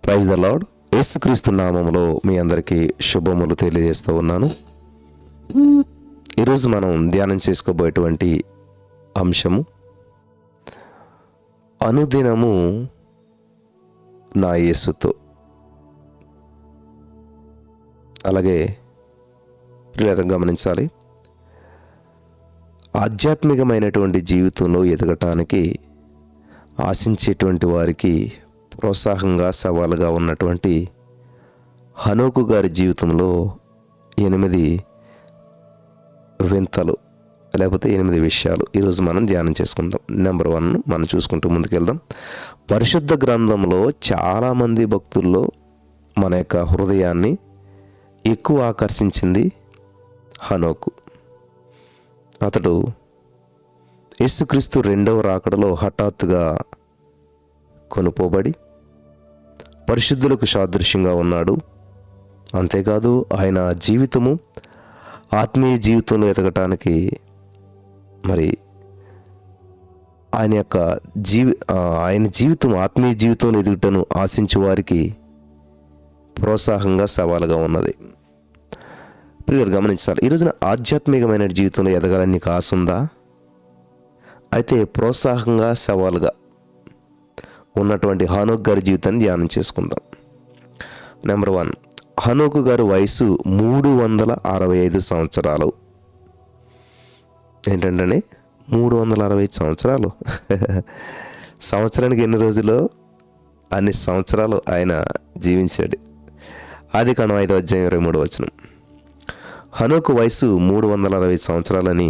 Praise the lord. యేసుక్రీస్తు నామములో మీ అందరికీ శుభములు తెలియజేస్తూ ఉన్నాను. ఈరోజు మనం ధ్యానం చేసుకోబోయేటువంటి అంశము అనుదినము నా యేసుతో. అలాగే ప్రియులారా గమనించాలి, ఆధ్యాత్మికమైనటువంటి జీవితంలో ఎదగటానికి ఆశించేటువంటి వారికి ప్రోత్సాహంగా సవాలుగా ఉన్నటువంటి హనోకు గారి జీవితంలో 8 వింతలు లేకపోతే 8 విషయాలు ఈరోజు మనం ధ్యానం చేసుకుందాం. నెంబర్ 1 మనం చూసుకుంటూ ముందుకెళ్దాం. పరిశుద్ధ గ్రంథంలో చాలామంది భక్తుల్లో మన యొక్క హృదయాన్ని ఎక్కువ ఆకర్షించింది హనోకు. అతడు యేసుక్రీస్తు 2వ రాకడలో హఠాత్తుగా కొనుపోబడి పరిశుద్ధులకు సాదృశ్యంగా ఉన్నాడు. అంతేకాదు ఆయన జీవితము ఆత్మీయ జీవితంలో ఎదగటానికి మరి ఆయన జీవితం ఆత్మీయ జీవితంలో ఎదుగుటను ఆశించే వారికి ప్రోత్సాహంగా సవాలుగా ఉన్నది. ప్రియులు గమనించాలి, ఈరోజున ఆధ్యాత్మికమైన జీవితంలో ఎదగాలని నీకు ఆశ ఉందా? అయితే ప్రోత్సాహంగా సవాలుగా ఉన్నటువంటి హనోకు గారి జీవితాన్ని ధ్యానం చేసుకుందాం. నెంబర్ 1, హనోకు గారి వయసు 365 సంవత్సరాలు. ఏంటంటే 365 సంవత్సరాలు. సంవత్సరానికి ఎన్ని రోజులు? అన్ని సంవత్సరాలు ఆయన జీవించాడు. ఆదికాండం 5వ అధ్యాయం 23వ వచనం. హనోకు వయసు 360 సంవత్సరాలని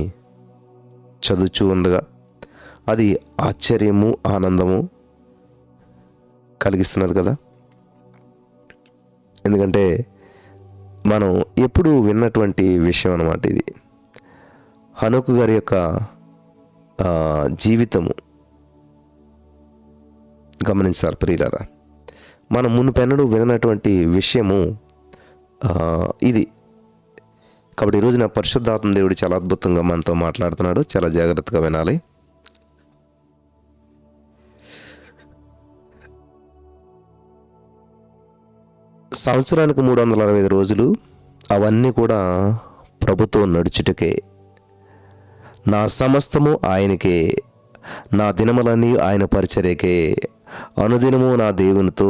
చదువుచూ ఉండగా అది ఆశ్చర్యము ఆనందము కలిగిస్తున్నది కదా. ఎందుకంటే మనం ఎప్పుడు విన్నటువంటి విషయం అన్నమాట ఇది. హనోకు గారి యొక్క జీవితము గమనించాలి ప్రియులారా. మనం మునుపెన్నడూ వినటువంటి విషయము ఇది. కాబట్టి ఈరోజు నా పరిశుద్ధాత్మ దేవుడు చాలా అద్భుతంగా మనతో మాట్లాడుతున్నాడు. చాలా జాగ్రత్తగా వినాలి. సంవత్సరానికి 365 రోజులు, అవన్నీ కూడా ప్రభుతో నడుచుటకే. నా సమస్తము ఆయనకే, నా దినములన్నీ ఆయన పరిచర్యకే. అనుదినము నా దేవునితో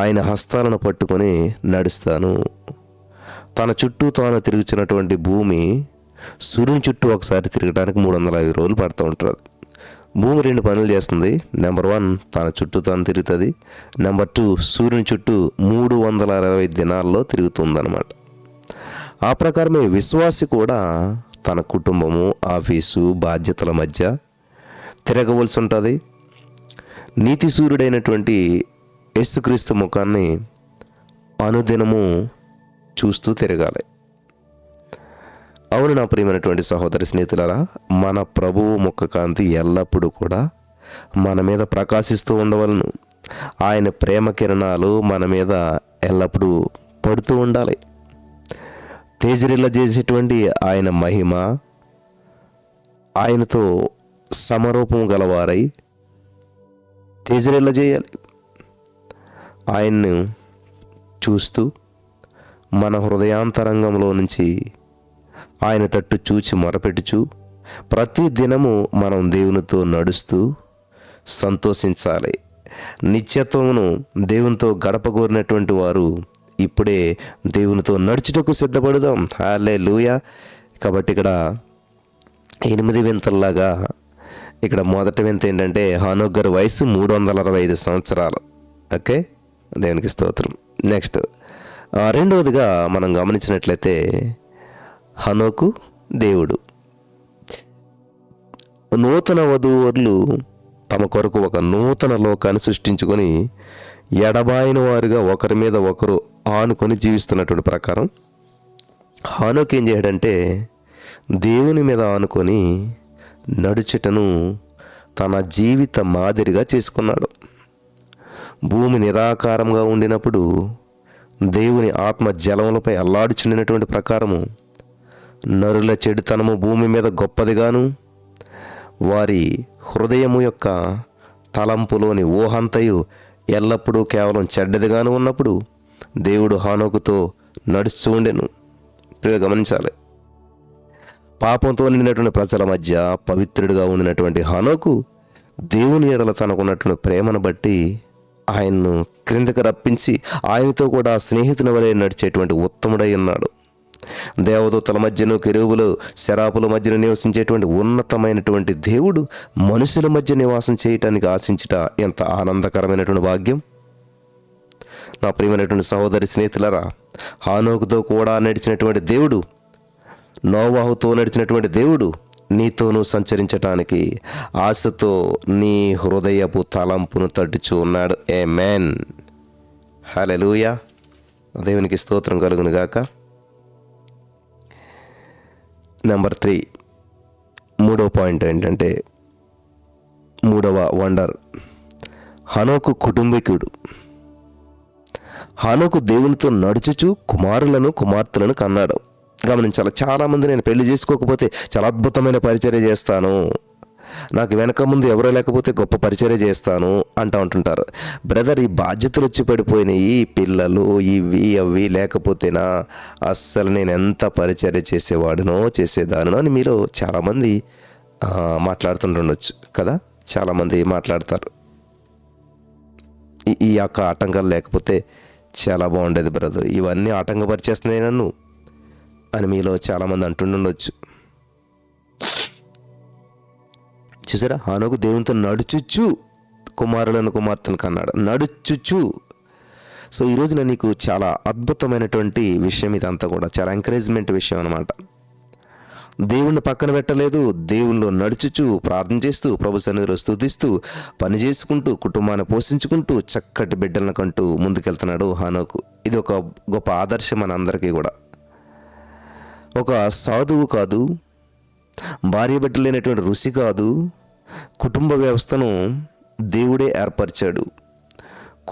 ఆయన హస్తాలను పట్టుకొని నడుస్తాను. తన చుట్టూ తాను తిరుగుతున్నటువంటి భూమి సూర్యుని చుట్టూ ఒకసారి తిరగడానికి 305 రోజులు పడుతూ ఉంటుంది. భూమి 2 పనులు చేస్తుంది. నెంబర్ 1, తన చుట్టూ తాను తిరుగుతుంది. నెంబర్ 2, సూర్యుని చుట్టూ 360 దినాల్లో తిరుగుతుందన్నమాట. ఆ ప్రకారమే విశ్వాసి కూడా తన కుటుంబము, ఆఫీసు, బాధ్యతల మధ్య తిరగవలసి ఉంటుంది. నీతి సూర్యుడైనటువంటి యేసుక్రీస్తు ముఖాన్ని అనుదినము చూస్తూ తిరగాలి. అవును నా ప్రియమైనటువంటి సహోదరి స్నేహితులారా, మన ప్రభువు ముఖ కాంతి ఎల్లప్పుడూ కూడా మన మీద ప్రకాశిస్తూ ఉండవలను. ఆయన ప్రేమ కిరణాలు మన మీద ఎల్లప్పుడూ పడుతూ ఉండాలి. తేజరిల్ల చేసేటువంటి ఆయన మహిమ, ఆయనతో సమరూపం గలవారై తేజరిల్ల చేయాలి. ఆయన్ను చూస్తూ మన హృదయాంతరంగంలో నుంచి ఆయన తట్టు చూచి మొరపెట్టుచు ప్రతి దినము మనం దేవునితో నడుస్తూ సంతోషించాలి. నిత్యత్వమును దేవునితో గడపగోరినటువంటి వారు ఇప్పుడే దేవునితో నడుచుటకు సిద్ధపడదాం. హల్లెలూయా. కాబట్టి ఇక్కడ 8 వింతల్లాగా ఇక్కడ మొదటి వింత ఏంటంటే హనోకు గారి వయసు 365 సంవత్సరాలు. ఓకే, దేవునికి స్తోత్రం. నెక్స్ట్ రెండవదిగా మనం గమనించినట్లయితే హనోకు దేవుడు. నూతన వధూవరులు తమ కొరకు ఒక నూతన లోకాన్ని సృష్టించుకొని ఎడబాయిన వారుగా ఒకరి మీద ఒకరు ఆనుకొని జీవిస్తున్నటువంటి ప్రకారం హనోకు ఏం చేయడంటే దేవుని మీద ఆనుకొని నడుచుటను తన జీవిత మాదిరిగా చేసుకున్నాడు. భూమి నిరాకారంగా ఉండినప్పుడు దేవుని ఆత్మ జలములపై అల్లాడుచుండినటువంటి ప్రకారము నరుల చెడుతనము భూమి మీద గొప్పదిగాను, వారి హృదయము యొక్క తలంపులోని ఊహంతయు ఎల్లప్పుడూ కేవలం చెడ్డదిగాను ఉన్నప్పుడు దేవుడు హానోకుతో నడుస్తూ ఉండెను. గమనించాలి, పాపంతో నిండినటువంటి ప్రజల మధ్య పవిత్రుడిగా ఉండినటువంటి హానోకు దేవుని ఎడల తనకున్నటువంటి ప్రేమను బట్టి ఆయన్ను క్రిందకు రప్పించి ఆయనతో కూడా స్నేహితుని వలె నడిచేటువంటి ఉత్తముడై ఉన్నాడు. దేవదూతల మధ్యను, కెరూబులు, శరాపుల మధ్యన నివసించేటువంటి ఉన్నతమైనటువంటి దేవుడు మనుషుల మధ్య నివాసం చేయటానికి ఆశించుట ఎంత ఆనందకరమైనటువంటి భాగ్యం. నా ప్రియమైనటువంటి సహోదరి స్నేహితులరా, హానోకుతో కూడా నడిచినటువంటి దేవుడు, నోవాహుతో నడిచినటువంటి దేవుడు నీతోనూ సంచరించటానికి ఆశతో నీ హృదయపు తలంపును తట్టుచూ ఉన్నాడు. ఆమేన్. హల్లెలూయా. దేవునికి స్తోత్రం కలుగును గాక. నెంబర్ 3, మూడవ పాయింట్ ఏంటంటే, మూడవ వండర్, హనోకు కుటుంబీకుడు. హనోకు దేవునితో నడుచుచు కుమారులను కుమార్తెలను కన్నాడు. గమనించాలి, చాలామంది నేను పెళ్లి చేసుకోకపోతే చాలా అద్భుతమైన పరిచర్య చేస్తాను, నాకు వెనక ముందు ఎవరో లేకపోతే గొప్ప పరిచర్య చేస్తాను అంటూ ఉంటుంటారు. బ్రదర్, ఈ బాధ్యతలు వచ్చి పడిపోయినాయి, పిల్లలు ఇవి అవి లేకపోతేనా అస్సలు నేను ఎంత పరిచర్య చేసేవాడునో చేసేదానో అని మీరు చాలామంది మాట్లాడుతుండొచ్చు కదా. చాలామంది మాట్లాడతారు, ఈ యొక్క ఆటంకాలు లేకపోతే చాలా బాగుండేది బ్రదర్, ఇవన్నీ ఆటంకపరిచేస్తున్నాయి నన్ను అని మీలో చాలామంది అంటుండొచ్చు. చూసారా, హానోకు దేవునితో నడుచుచు కుమారులను కుమార్తెను కన్నాడు. నడుచుచు. సో ఈరోజున నీకు చాలా అద్భుతమైనటువంటి విషయం ఇదంతా కూడా, చాలా ఎంకరేజ్మెంట్ విషయం అనమాట. దేవుణ్ణి పక్కన పెట్టలేదు, దేవుళ్ళు నడుచుచు, ప్రార్థన చేస్తూ, ప్రభు సన్నిధిలో స్తుతిస్తూ, పని చేసుకుంటూ, కుటుంబాన్ని పోషించుకుంటూ, చక్కటి బిడ్డలను కంటూ ముందుకెళ్తున్నాడు హానోకు. ఇది ఒక గొప్ప ఆదర్శం మన అందరికీ కూడా. ఒక సాధువు కాదు, భార్య బిడ్డ లేనటువంటి ఋషి కాదు, కుటుంబ వ్యవస్థను దేవుడే ఏర్పరిచాడు.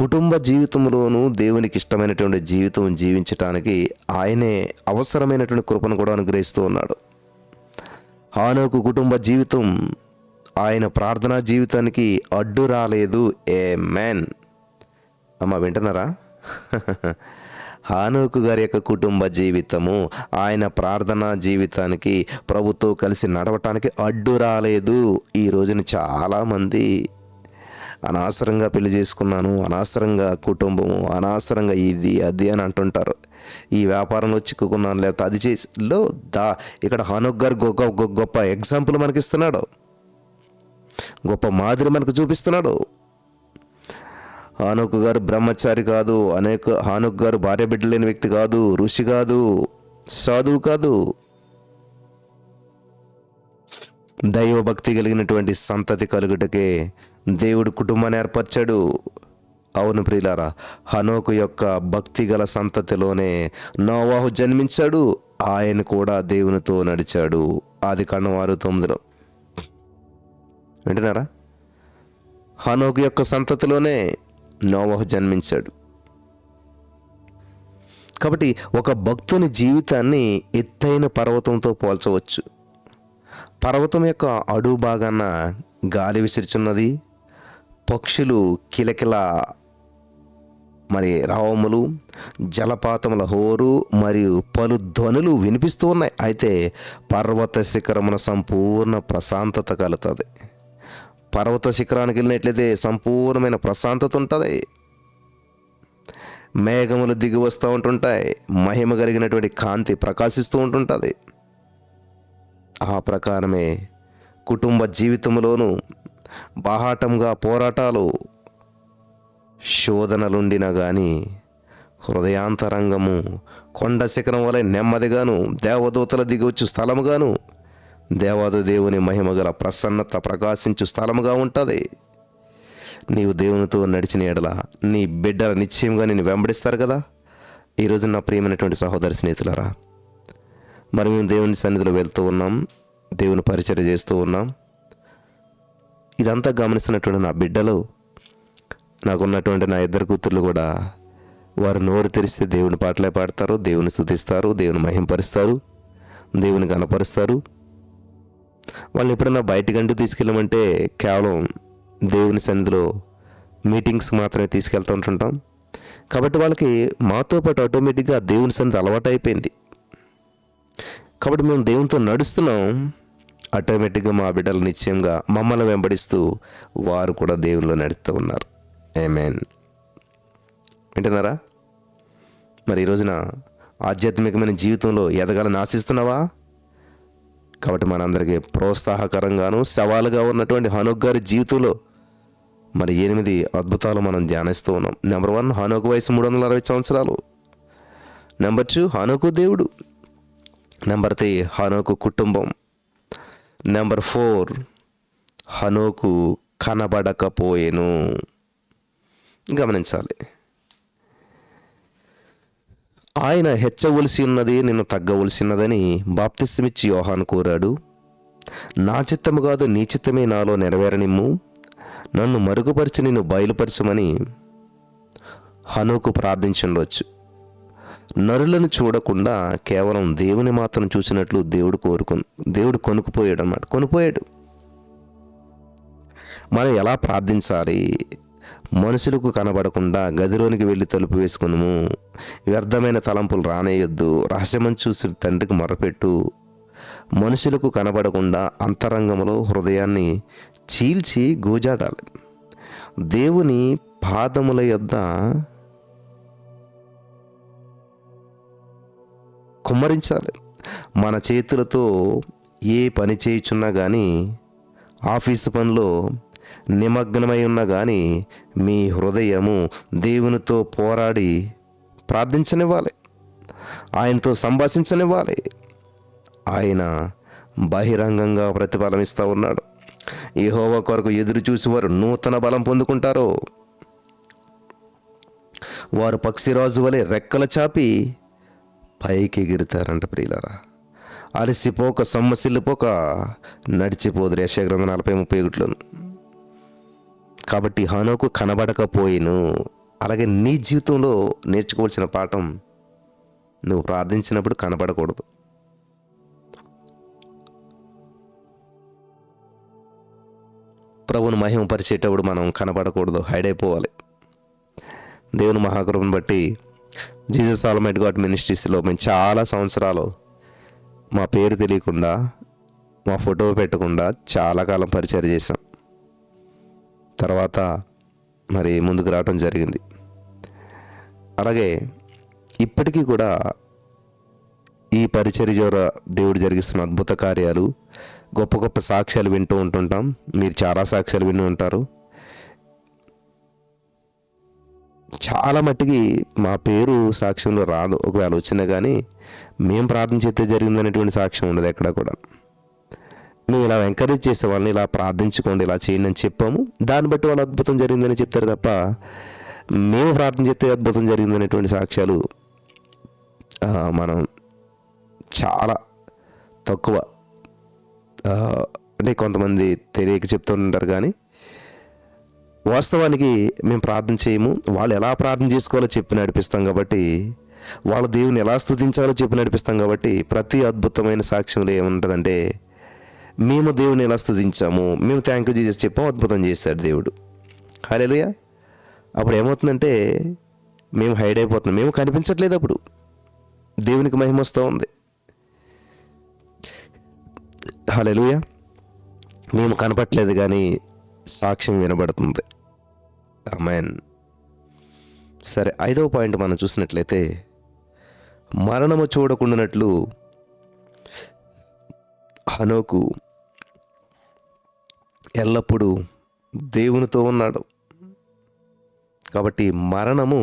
కుటుంబ జీవితంలోనూ దేవునికి ఇష్టమైనటువంటి జీవితం జీవించటానికి ఆయనే అవసరమైనటువంటి కృపను కూడా అనుగ్రహిస్తూ ఉన్నాడు. హానోకు కుటుంబ జీవితం ఆయన ప్రార్థనా జీవితానికి అడ్డు రాలేదు. ఆమేన్. అమ్మ వింటున్నారా? హానోకు గారి యొక్క కుటుంబ జీవితము ఆయన ప్రార్థనా జీవితానికి, ప్రభుతో కలిసి నడవటానికి అడ్డు రాలేదు. ఈ రోజున చాలామంది అనవసరంగా పెళ్లి చేసుకున్నాను, అనవసరంగా కుటుంబము, అనవసరంగా ఇది అది అని అంటుంటారు. ఈ వ్యాపారంలో చిక్కుకున్నాను, లేకపోతే అది చేసిలో ఇక్కడ హానోకు గారు గొప్ప ఎగ్జాంపుల్ మనకి ఇస్తున్నాడు, గొప్ప మాదిరి మనకు చూపిస్తున్నాడు. హానోకు గారు బ్రహ్మచారి కాదు, హానోకు గారు భార్య బిడ్డ లేని వ్యక్తి కాదు, ఋషి కాదు, సాధువు కాదు, దైవభక్తి కలిగినటువంటి సంతతి కలుగుటకే దేవుడు కుటుంబాన్ని ఏర్పరిచాడు. అవును ప్రియులారా, హనోకు యొక్క భక్తి గల సంతతిలోనే నోవాహు జన్మించాడు. ఆయన కూడా దేవునితో నడిచాడు. ఆదికాండం 6:9. వింటున్నారా? హనోకు యొక్క సంతతిలోనే నోవాహు జన్మించాడు. కాబట్టి ఒక భక్తుని జీవితాన్ని ఎత్తైన పర్వతంతో పోల్చవచ్చు. పర్వతం యొక్క అడుగు భాగాన గాలి విసిరుచున్నది, పక్షులు కిలకిల రావములు, జలపాతముల హోరు మరియు పలు ధ్వనులు వినిపిస్తూ ఉన్నాయి. అయితే పర్వత శిఖరమున సంపూర్ణ ప్రశాంతత కలుగుతుంది. పర్వత శిఖరానికి వెళ్ళినట్లయితే సంపూర్ణమైన ప్రశాంతత ఉంటుంది. మేఘములు దిగి వస్తూ ఉంటుంటాయి, మహిమ కలిగినటువంటి కాంతి ప్రకాశిస్తూ ఉంటుంటుంది. ఆ ప్రకారమే కుటుంబ జీవితంలోనూ బాహాటంగా పోరాటాలు, శోధనలుండినా కానీ హృదయాంతరంగము కొండ శిఖరం వలె నెమ్మదిగాను, దేవదూతల దిగవచ్చు స్థలముగాను, దేవాది దేవుని మహిమగల ప్రసన్నత ప్రకాశించు స్థలముగా ఉంటుంది. నీవు దేవునితో నడిచిన ఎడల నీ బిడ్డల నిశ్చయంగా నేను వెంబడిస్తారు కదా. ఈరోజు నా ప్రియమైనటువంటి సహోదరి స్నేహితులారా, మరి మేము దేవుని సన్నిధిలో వెళ్తూ ఉన్నాం, దేవుని పరిచర్య చేస్తూ ఉన్నాం. ఇదంతా గమనిస్తున్నటువంటి నా బిడ్డలు, నాకున్నటువంటి నా 2 కూతుర్లు కూడా వారు నోరు తెరిస్తే దేవుని పాటలే పాడతారు, దేవుని స్తుతిస్తారు, దేవుని మహింపరుస్తారు, దేవుని గణపరుస్తారు. వాళ్ళని ఎప్పుడన్నా బయటికంటూ తీసుకెళ్ళమంటే కేవలం దేవుని సన్నిధిలో మీటింగ్స్ మాత్రమే తీసుకెళ్తూ ఉంటుంటాం. కాబట్టి వాళ్ళకి మాతో పాటు ఆటోమేటిక్గా దేవుని సన్నిధి అలవాటు అయిపోయింది. కాబట్టి మేము దేవునితో నడుస్తున్నాం. ఆటోమేటిక్గా మా బిడ్డలు నిశ్చయంగా మమ్మల్ని వెంబడిస్తూ వారు కూడా దేవునిలో నడుస్తూ ఉన్నారు. ఆమేన్. వింటున్నారా? మరి ఈ రోజున ఆధ్యాత్మికమైన జీవితంలో ఎదగాలని ఆశిస్తున్నావా? కాబట్టి మనందరికీ ప్రోత్సాహకరంగాను సవాలుగా ఉన్నటువంటి హనోక్ గారి జీవితంలో మరి 8 అద్భుతాలు మనం ధ్యానిస్తూ ఉన్నాం. నెంబర్ 1, హనోకు వయసు 360 సంవత్సరాలు. నెంబర్ 2, హనోకు దేవుడు. నెంబర్ 3, హనోకు కుటుంబం. నెంబర్ 4, హనోకు కనబడకపోయెను. గమనించాలి, ఆయన హెచ్చవలసి ఉన్నది, నిన్ను తగ్గవలసినదని బాప్తిస్మిచ్చి యోహాను కోరాడు. నా చిత్తము కాదు నీ చిత్తమే నాలో నెరవేరనిమ్ము, నన్ను మరుగుపరిచి నిన్ను బయలుపరచమని హనోకు ప్రార్థించుండవచ్చు. నరులను చూడకుండా కేవలం దేవుని మాత్రం చూసినట్లు దేవుడు కొనుక్కుపోయాడు అన్నమాట. కొనుపోయాడు. మనం ఎలా ప్రార్థించాలి? మనుషులకు కనబడకుండా గదిలోనికి వెళ్ళి తలుపు వేసుకును, వ్యర్థమైన తలంపులు రానేయొద్దు, రహస్యమని చూసి తండ్రికి మొరపెట్టు. మనుషులకు కనబడకుండా అంతరంగంలో హృదయాన్ని చీల్చి గోజాడాలి. దేవుని పాదముల యొద్ద కుమ్మరించాలి. మన చేతులతో ఏ పని చేయుచున్నా కానీ, ఆఫీసు పనిలో నిమగ్నమై ఉన్నా కానీ, మీ హృదయము దేవునితో పోరాడి ప్రార్థించనివ్వాలి, ఆయనతో సంభాషించనివ్వాలి. ఆయన బహిరంగంగా ప్రతిఫలం ఇస్తూ ఉన్నాడు. యెహోవా కొరకు ఎదురు చూసేవారు నూతన బలం పొందుకుంటారు. వారు పక్షిరాజు వలె రెక్కల చాపి పైకి ఎగురుతారంట. ప్రియులారా, అలసిపోక సొమ్మసిల్లిపోక నడిచిపోదురు. యెషయా గ్రంథం 40:31. కాబట్టి హనోకు కనబడకపోయేను. అలాగే నీ జీవితంలో నేర్చుకోవాల్సిన పాఠం, నువ్వు ప్రార్థించినప్పుడు కనబడకూడదు. ప్రభువును మహిమపరిచేటప్పుడు మనం కనబడకూడదు, హైడ్ అయిపోవాలి. దేవుని మహాకృపను బట్టి జీసస్ ఆల్మైటీ గాడ్ మినిస్ట్రీస్లో మేము చాలా సంవత్సరాలు మా పేరు తెలియకుండా, మా ఫోటో పెట్టకుండా చాలా కాలం పరిచయం చేశాం. తర్వాత మరి ముందుకు రావటం జరిగింది. అలాగే ఇప్పటికీ కూడా ఈ పరిచర్య ద్వారా దేవుడు జరిగిస్తున్న అద్భుత కార్యాలు, గొప్ప గొప్ప సాక్ష్యాలు వింటూ ఉంటుంటాం. మీరు చాలా సాక్ష్యాలు విని ఉంటారు. చాలా మట్టికి మా పేరు సాక్ష్యంలో రాదు. ఒకవేళ వచ్చినా కానీ మేము ప్రార్థన చేస్తే జరిగిందనేటువంటి సాక్ష్యం ఉండదు ఎక్కడ కూడా. మేము ఇలా ఎంకరేజ్ చేసే వాళ్ళని, ఇలా ప్రార్థించుకోండి, ఇలా చేయండి అని చెప్పాము. దాన్ని బట్టి వాళ్ళు అద్భుతం జరిగిందని చెప్తారు తప్ప, మేము ప్రార్థన చేస్తే అద్భుతం జరిగిందనేటువంటి సాక్ష్యాలు మనం చాలా తక్కువ. అంటే కొంతమంది తెలియక చెప్తూ ఉంటారు, కానీ వాస్తవానికి మేము ప్రార్థన చేయము. వాళ్ళు ఎలా ప్రార్థన చేసుకోవాలో చెప్పి నడిపిస్తాం కాబట్టి, వాళ్ళ దేవుని ఎలా స్తుతించాలో చెప్పి నడిపిస్తాం కాబట్టి, ప్రతి అద్భుతమైన సాక్ష్యంలో ఏముంటుందంటే, మేము దేవుని ఎలా స్తుతించాము, మేము థ్యాంక్ యూ జీసస్ చెప్పాము, అద్భుతం చేస్తాడు దేవుడు. హల్లెలూయా. అప్పుడు ఏమవుతుందంటే మేము హైడ్ అయిపోతున్నాం, మేము కనిపించట్లేదు. అప్పుడు దేవునికి మహిమ వస్తూ ఉంది. హల్లెలూయా. మేము కనపట్లేదు కానీ సాక్ష్యం వినబడుతుంది. ఆమేన్. సరే, 5వ పాయింట్ మనం చూసినట్లయితే, మరణము చూడకుండానట్లు హనోకు ఎల్లప్పుడూ దేవునితో ఉన్నాడు. కాబట్టి మరణము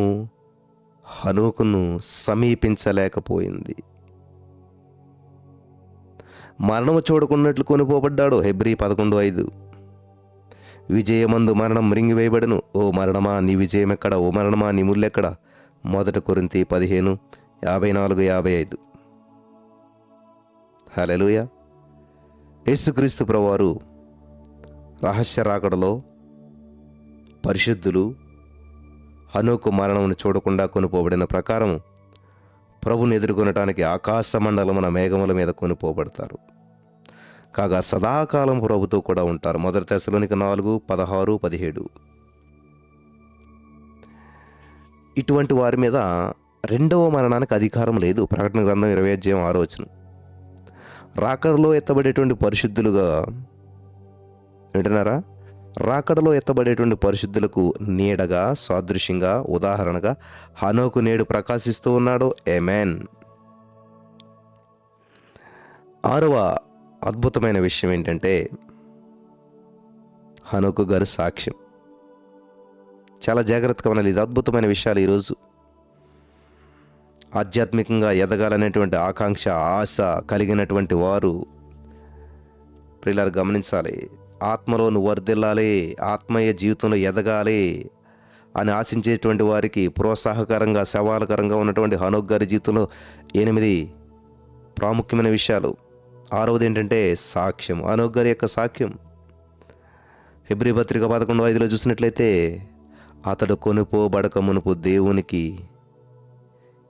హనోకును సమీపించలేకపోయింది. మరణము చూడకున్నట్లు కొనిపోబడ్డాడు. హెబ్రీ 11:5. విజయమందు మరణం మృంగివేయబడను. ఓ మరణమా నీ విజయం ఎక్కడ? ఓ మరణమా నీ ముల్లెక్కడ? 1 కొరింథీ 15:54-55. హల్లెలూయా. యేసుక్రీస్తు ప్రభువారు రహస్య రాకడలో పరిశుద్ధులు హనోకు మరణమును చూడకుండా కొనుపోబడిన ప్రకారం ప్రభుని ఎదుర్కొనటానికి ఆకాశ మండలమున మేఘముల మీద కొనుపోబడతారు. కాగా సదాకాలం ప్రభుతో కూడా ఉంటారు. 1 తెస్సలోనిక 4:16-17. ఇటువంటి వారి మీద రెండవ మరణానికి అధికారం లేదు. ప్రకటన గ్రంథం 20:6. రాకడలో ఎత్తబడేటువంటి పరిశుద్ధులుగా, వింటున్నారా? రాకడలో ఎత్తబడేటువంటి పరిశుద్ధులకు నీడగా, సాదృశ్యంగా, ఉదాహరణగా హనోకు నేడు ప్రకాశిస్తూ ఉన్నాడు. ఆమేన్. 6వ అద్భుతమైన విషయం ఏంటంటే హనోకు గారి సాక్ష్యం. చాలా జాగ్రత్తగా ఉండాలి. ఇది అద్భుతమైన విషయాలు. ఈరోజు ఆధ్యాత్మికంగా ఎదగాలనేటువంటి ఆకాంక్ష, ఆశ కలిగినటువంటి వారు ప్రియులారా గమనించాలి. ఆత్మలో నువ్వు వర్ధిల్లాలి, ఆత్మీయ జీవితంలో ఎదగాలి అని ఆశించేటువంటి వారికి ప్రోత్సాహకరంగా, సవాలకరంగా ఉన్నటువంటి హనోక్ గారి జీవితంలో 8 ప్రాముఖ్యమైన విషయాలు. 6వది ఏంటంటే సాక్ష్యం. హనోక్ గారి యొక్క సాక్ష్యం హెబ్రీ పత్రిక 11:5 చూసినట్లయితే, అతడు కొనుపోబడక మునుపు దేవునికి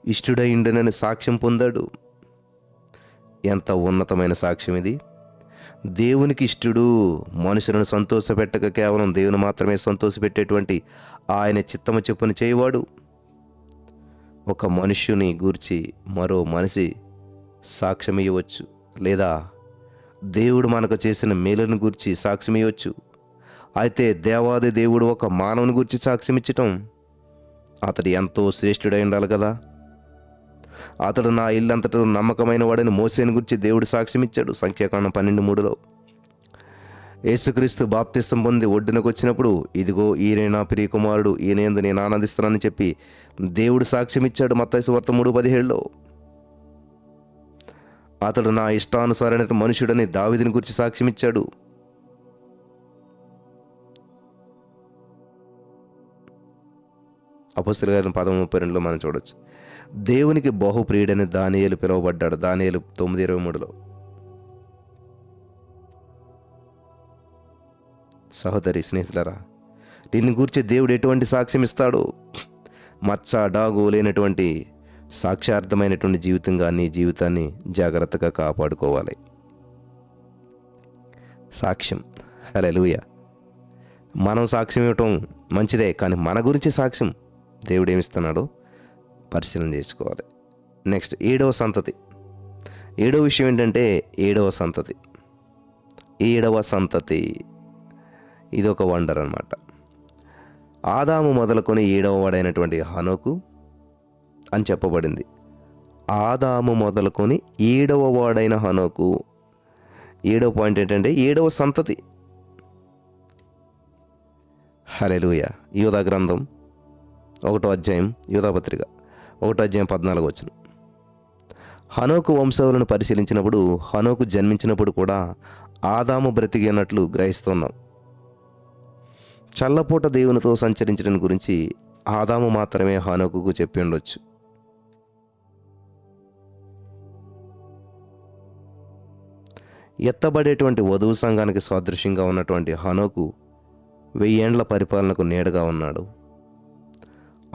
ఇష్టుడైండనని సాక్ష్యం పొందాడు. ఎంత ఉన్నతమైన సాక్ష్యం ఇది! దేవునికి ఇష్టుడు, మనుషులను సంతోషపెట్టక కేవలం దేవుని మాత్రమే సంతోషపెట్టేటువంటి ఆయన చిత్తము చెప్పుని చేయవాడు. ఒక మనుష్యుని గూర్చి మరో మనిషి సాక్ష్యం ఇవ్వచ్చు, లేదా దేవుడు మనకు చేసిన మేలును గూర్చి సాక్ష్యం ఇవ్వచ్చు. అయితే దేవాది దేవుడు ఒక మానవుని గురించి సాక్ష్యం ఇచ్చటం, అతడు ఎంతో శ్రేష్ఠుడై ఉండాలి కదా. అతడు నా ఇల్లంతటా నమ్మకమైన వాడని మోసేని గురించి దేవుడు సాక్ష్యం ఇచ్చాడు. సంఖ్యాకాండం 12:3. యేసుక్రీస్తు బాప్తిసం పొంది ఒడ్డునకు వచ్చినప్పుడు, ఇదిగో ఈయన నా ప్రియ కుమారుడు, ఈయన యందు నేను ఆనందిస్తున్నానని చెప్పి దేవుడు సాక్ష్యం ఇచ్చాడు. మత్తయి సువార్త 3:17. అతడు నా ఇష్టానుసారైన మనుషుడని దావీదుని గురించి సాక్ష్యం ఇచ్చాడు. అపోస్తలుల కార్యం 10:32 మనం చూడవచ్చు. దేవునికి బహుప్రియుడని దానియేలు పిలువబడ్డాడు. దానియేలు 9:23. సహోదరి, స్నేహితులారా, దీన్ని గురించి దేవుడు ఎటువంటి సాక్ష్యం ఇస్తాడు? మచ్చ డాగు లేనటువంటి సాక్ష్యార్థమైనటువంటి జీవితంగా నీ జీవితాన్ని జాగ్రత్తగా కాపాడుకోవాలి. సాక్ష్యం. హల్లెలూయా. మనం సాక్ష్యం ఇవ్వటం మంచిదే, కానీ మన గురించి సాక్ష్యం దేవుడు ఏమిస్తున్నాడో పరిశీలన చేసుకోవాలి. నెక్స్ట్ 7వ సంతతి. 7వ విషయం ఏంటంటే 7వ సంతతి. 7వ సంతతి ఇది ఒక వండర్ అన్నమాట. ఆదాము మొదలుకొని 7వ వాడైనటువంటి హనోకు అని చెప్పబడింది. ఆదాము మొదలుకొని 7వ వాడైన హనోకు. 7వ పాయింట్ ఏంటంటే 7వ సంతతి. హల్లెలూయా. యూదా గ్రంథం 1వ అధ్యాయం, యూదాపత్రిక 1వ అధ్యాయం 14. హనోకు వంశావళిని పరిశీలించినప్పుడు హనోకు జన్మించినప్పుడు కూడా ఆదాము బ్రతికి అన్నట్లు గ్రహిస్తున్నాం. చల్లపూట దేవునితో సంచరించడం గురించి ఆదాము మాత్రమే హనోకుకు చెప్పి ఉండొచ్చు. ఎత్తబడేటువంటి వధువు సంఘానికి సాదృశ్యంగా ఉన్నటువంటి హనోకు 1000 ఏండ్ల పరిపాలనకు నీడగా ఉన్నాడు.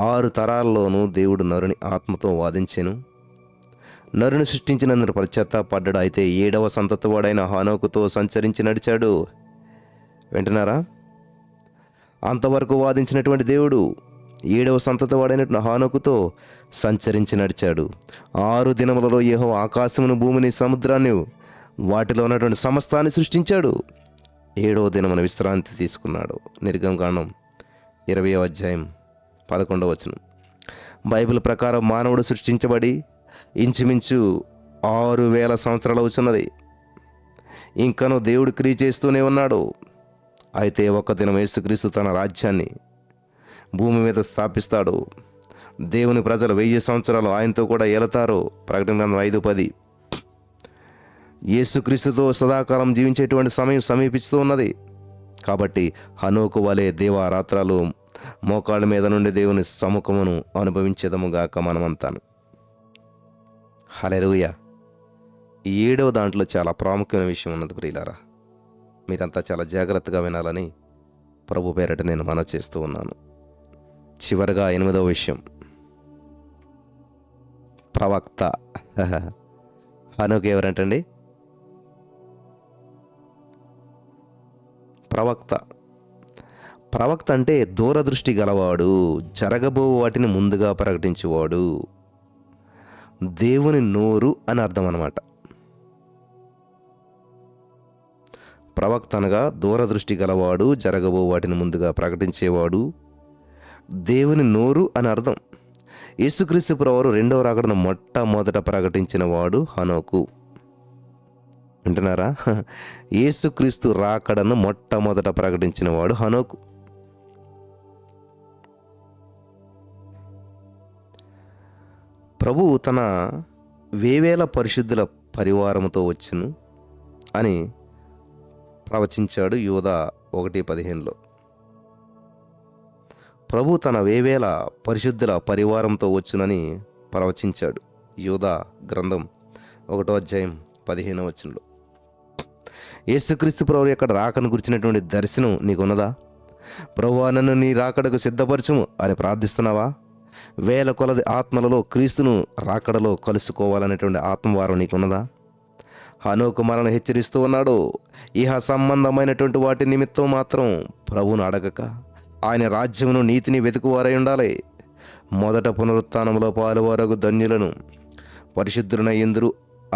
6 తరాల్లోనూ దేవుడు నరుని ఆత్మతో వాదించెను. నరుని సృష్టించినందుకు పశ్చాత్తాపడ్డాడు. అయితే 7వ సంతతి వాడైన హనోకుతో సంచరించి నడిచాడు. వింటున్నారా? అంతవరకు వాదించినటువంటి దేవుడు 7వ సంతతి వాడైన హనోకుతో సంచరించి నడిచాడు. 6 దినములలో యెహోవా ఆకాశమును, భూమిని, సముద్రాన్ని, వాటిలో ఉన్నటువంటి సమస్తాన్ని సృష్టించాడు. 7వ దినమున విశ్రాంతి తీసుకున్నాడు. నిర్గమకాండం 20వ అధ్యాయం 11. బైబిల్ ప్రకారం మానవుడు సృష్టించబడి ఇంచుమించు 6000 సంవత్సరాలు అవుతున్నది. ఇంకనూ దేవుడు క్రియ చేస్తూనే ఉన్నాడు. అయితే ఒక దినం యేసుక్రీస్తు తన రాజ్యాన్ని భూమి మీద స్థాపిస్తాడు. దేవుని ప్రజలు 1000 సంవత్సరాలు ఆయనతో కూడా ఏలతారు. ప్రకటన గ్రంథం 5:10. యేసుక్రీస్తుతో సదాకాలం జీవించేటువంటి సమయం సమీపిస్తూ ఉన్నది. కాబట్టి హనోకు వలె దేవారాత్రాలు మోకాళ్ళ మీద నుండి దేవుని సముఖమును అనుభవించేదముగాక మనమంతాను. హల్లెలూయా. ఈ 7వ దాంట్లో చాలా ప్రాముఖ్యమైన విషయం ఉన్నది ప్రియులారా. మీరంతా చాలా జాగ్రత్తగా వినాలని ప్రభు పేరట నేను మనవి చేస్తూ ఉన్నాను. చివరగా 8వ విషయం, ప్రవక్త. హనోకు ఎవరంటండి? ప్రవక్త. ప్రవక్త అంటే దూరదృష్టి గలవాడు, జరగబో వాటిని ముందుగా ప్రకటించేవాడు. దేవుని నోరు అని అర్థం అన్నమాట. ప్రవక్త అనగా దూరదృష్టి గలవాడు, జరగబో వాటిని ముందుగా ప్రకటించేవాడు, దేవుని నోరు అని అర్థం. యేసుక్రీస్తు ప్రభువారు రెండవ రాకడను మొట్టమొదట ప్రకటించిన వాడు హనోకు. వింటున్నారా? యేసుక్రీస్తు రాకడను మొట్టమొదట ప్రకటించిన వాడు హనోకు. ప్రభువు తన వేవేల పరిశుద్ధుల పరివారముతో వచ్చును అని ప్రవచించాడు యోధా 1:15లో. ప్రభు తన వేవేల పరిశుద్ధుల పరివారంతో వచ్చునని ప్రవచించాడు. యోధా గ్రంథం 1:15 యేసుక్రీస్తు ప్రభు యొక్క రాకను గురించినటువంటి దర్శనం నీకున్నదా? ప్రభువా, నన్ను నీ రాకడకు సిద్ధపరచుము అని ప్రార్థిస్తున్నావా? వేల కొలది ఆత్మలలో క్రీస్తును రాకడలో కలుసుకోవాలనేటువంటి ఆత్మవారం నీకున్నదా? హనోకు మనల్ని హెచ్చరిస్తూ ఉన్నాడు. ఇహ సంబంధమైనటువంటి వాటి నిమిత్తం మాత్రం ప్రభువును అడగక ఆయన రాజ్యమును నీతిని వెతుకువారై ఉండాలి. మొదట పునరుత్థానంలో పాలువారగు ధన్యులను పరిశుద్ధులనై ఇందురు.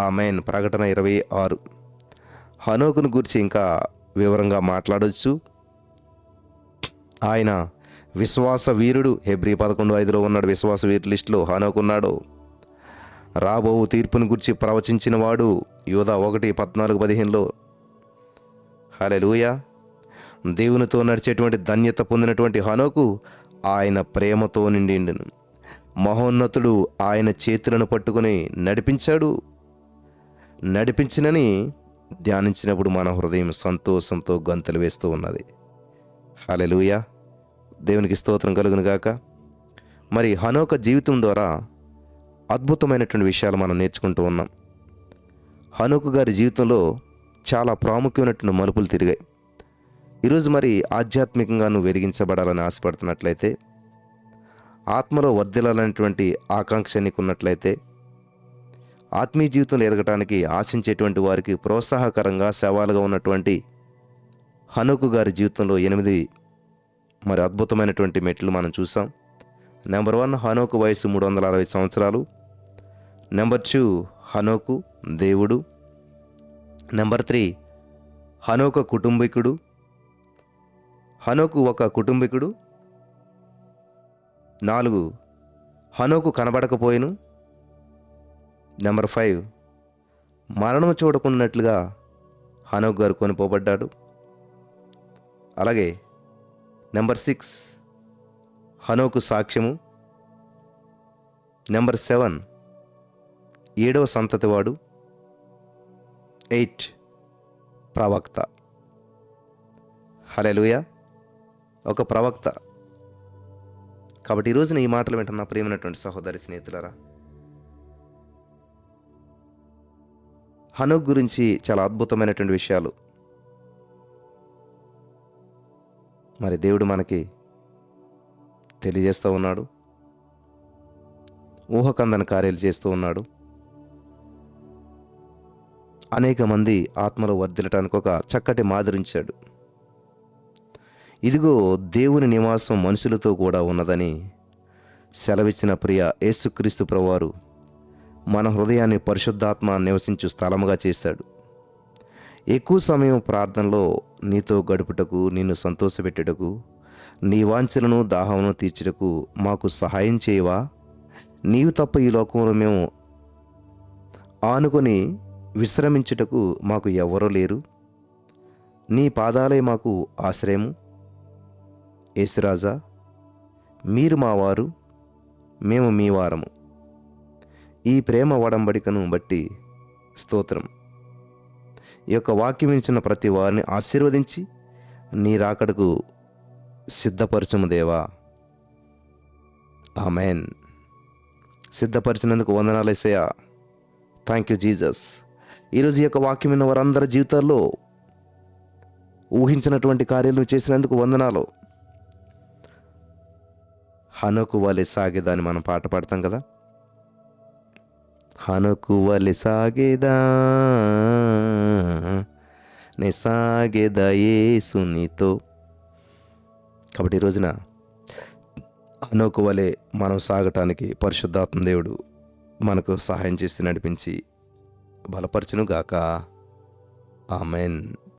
ఆమేన్. ప్రకటన 26. హనోకును గురించి ఇంకా వివరంగా మాట్లాడవచ్చు. ఆయన విశ్వాస వీరుడు. హెబ్రీ 11:5లో ఉన్నాడు. విశ్వాస వీరు లిస్టులో హనోకు ఉన్నాడు. రాబో తీర్పును గురించి ప్రవచించిన వాడు. యోధా 1:14-15లో. హల్లెలూయా. దేవునితో నడిచేటువంటి ధన్యత పొందినటువంటి హనోకు ఆయన ప్రేమతో నిండిండును. మహోన్నతుడు ఆయన చేతులను పట్టుకుని నడిపించినని ధ్యానించినప్పుడు మన హృదయం సంతోషంతో గంతులు వేస్తూ ఉన్నది. హల్లెలూయా. దేవునికి స్తోత్రం కలుగును గాక. మరి హనోక జీవితం ద్వారా అద్భుతమైనటువంటి విషయాలు మనం నేర్చుకుంటూ ఉన్నాం. హనోకు గారి జీవితంలో చాలా ప్రాముఖ్యమైనటువంటి మలుపులు తిరిగాయి. ఈరోజు మరి ఆధ్యాత్మికంగా నువ్వు వెలిగించబడాలని ఆశపడుతున్నట్లయితే, ఆత్మలో వర్ధిల్లాలనేటువంటి ఆకాంక్ష నీకు ఉన్నట్లయితే, ఆత్మీయ జీవితంలో ఎదగటానికి ఆశించేటువంటి వారికి ప్రోత్సాహకరంగా సవాలుగా ఉన్నటువంటి హనోకు గారి జీవితంలో 8 మరి అద్భుతమైనటువంటి మెట్లు మనం చూసాం. నెంబర్ 1, హనోకు వయసు 360 సంవత్సరాలు. నెంబర్ 2, హనోకు దేవుడు. నెంబర్ 3, హనోకు కుటుంబీకుడు. హనోకు ఒక కుటుంబీకుడు. 4, హనోకు కనబడకపోయెను. నెంబర్ 5, మరణం చూడకున్నట్లుగా హనోకు గారు కొనిపోబడ్డాడు. అలాగే నెంబర్ 6, హనోకు సాక్ష్యము. నెంబర్ 7, 7వ సంతతివాడు. 8, ప్రవక్త. హల్లెలూయా. ఒక ప్రవక్త. కాబట్టి ఈరోజున ఈ మాటలు వింటున్న ప్రియమైనటువంటి సహోదరి స్నేహితులారా, హనోకు గురించి చాలా అద్భుతమైనటువంటి విషయాలు మరి దేవుడు మనకి తెలియజేస్తూ ఉన్నాడు. ఊహకందని కార్యాలు చేస్తూ ఉన్నాడు. అనేక మంది ఆత్మలో వర్ధిల్లటానికి ఒక చక్కటి మాదిరించాడు. ఇదిగో దేవుని నివాసం మనుషులతో కూడా ఉన్నదని సెలవిచ్చిన ప్రియ యేసుక్రీస్తు ప్రభువారు మన హృదయాన్ని పరిశుద్ధాత్మ నివసించు స్థలముగా చేశాడు. ఎక్కువ సమయం ప్రార్థనలో నీతో గడుపుటకు, నిన్ను సంతోషపెట్టుటకు, నీ వాంఛలను దాహమును తీర్చుటకు మాకు సహాయం చేయవా? నీవు తప్ప ఈ లోకంలో మేము ఆనుకొని విశ్రమించుటకు మాకు ఎవ్వరూ లేరు. నీ పాదాలే మాకు ఆశ్రయము. యేసురాజా, మీరు మా వారు, మేము మీ వారము. ఈ ప్రేమ ఒడంబడికను బట్టి స్తోత్రం. ఈ యొక్క వాక్యం ఇచ్చిన ప్రతి వారిని ఆశీర్వదించి నీ రాకడకు సిద్ధపరచుము దేవా. ఆమెన్. సిద్ధపరిచినందుకు వందనాలు యేసయ్యా. Thank you Jesus. ఈరోజు ఈ యొక్క వాక్యం విన్న వారందరి జీవితాల్లో ఊహించినటువంటి కార్యాలు చేసినందుకు వందనాలు. హనోకు వలె సాగేదాన్ని మనం పాట పాడతాం కదా. హనోకు వలె సాగేదా, నే సాగేదా యేసునితో. కాబట్టి ఈ రోజున హనోకు వలె మనం సాగటానికి పరిశుద్ధాత్మ దేవుడు మనకు సహాయం చేసి నడిపించి బలపరచును గాక. ఆమెన్.